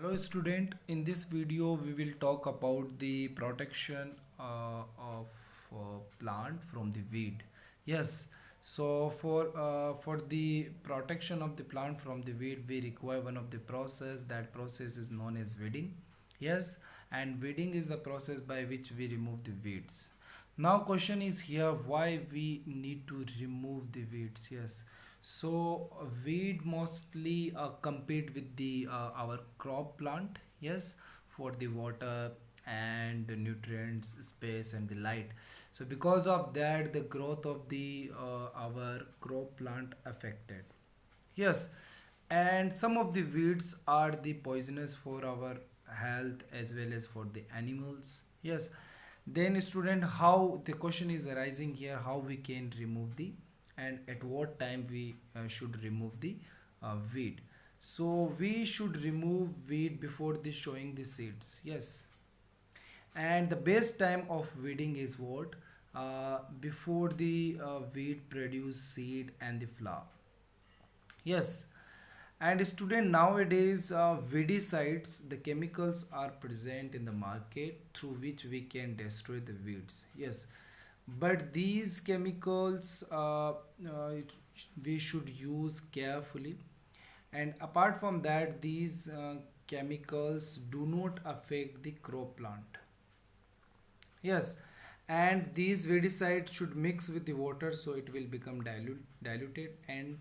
Hello student, in this video we will talk about the protection of plant from the weed. Yes, so for the protection of the plant from the weed we require one of the process. That process is known as weeding. Yes, and weeding is the process by which we remove the weeds. Now question is here, why we need to remove the weeds? Yes, so weed mostly compete with the our crop plant. Yes, for the water and the nutrients, space and the light. So because of that the growth of the our crop plant affected. Yes, and some of the weeds are the poisonous for our health as well as for the animals. Yes, then student, how the question is arising here, how we can remove the, and at what time we should remove the weed. So we should remove weed before the showing the seeds. Yes, and the best time of weeding is what, before the weed produce seed and the flower. Yes, and student, nowadays weedicides, the chemicals are present in the market through which we can destroy the weeds. Yes, but these chemicals we should use carefully, and apart from that these chemicals do not affect the crop plant. Yes, and these weedicides should mix with the water so it will become diluted. And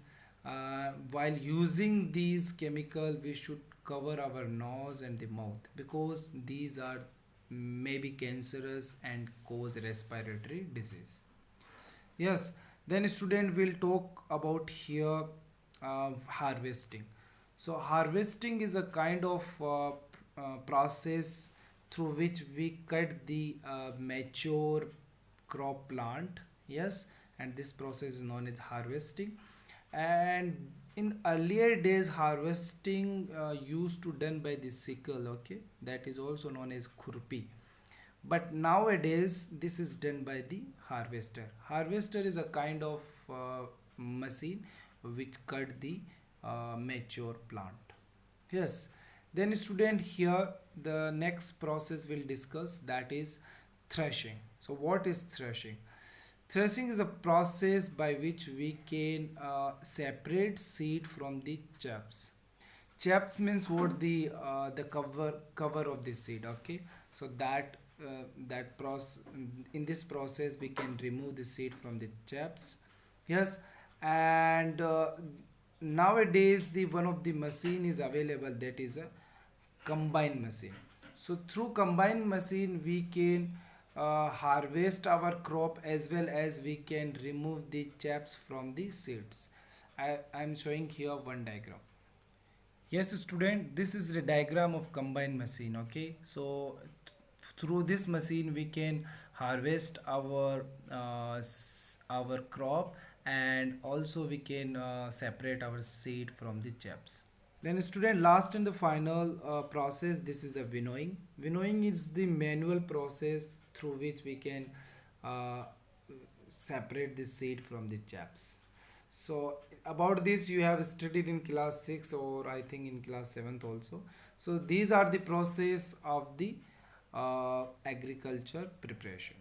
while using these chemical, we should cover our nose and the mouth because these are maybe cancerous and cause respiratory disease. Yes, then student will talk about here harvesting. So harvesting is a kind of process through which we cut the mature crop plant. Yes, and this process is known as harvesting. And in earlier days harvesting used to done by the sickle, okay, that is also known as khurpi, but nowadays this is done by the harvester is a kind of machine which cut the mature plant. Yes, then student, here the next process we'll discuss, that is threshing. So what is threshing? Threshing is a process by which we can separate seed from the chaps. Chaps means what, the cover of the seed, okay. So that process, in this process we can remove the seed from the chaps. Yes, and nowadays the one of the machine is available, that is a combine machine. So through combine machine we can harvest our crop as well as we can remove the chaps from the seeds. I'm showing here one diagram. Yes student, this is the diagram of combine machine, okay. So through this machine we can harvest our crop, and also we can separate our seed from the chaps. Then student, last and the final process, this is a winnowing. Winnowing is the manual process through which we can uh, separate the seed from the chaps. So about this you have studied in class 6 or I think in class 7th also. So these are the process of the agriculture preparation.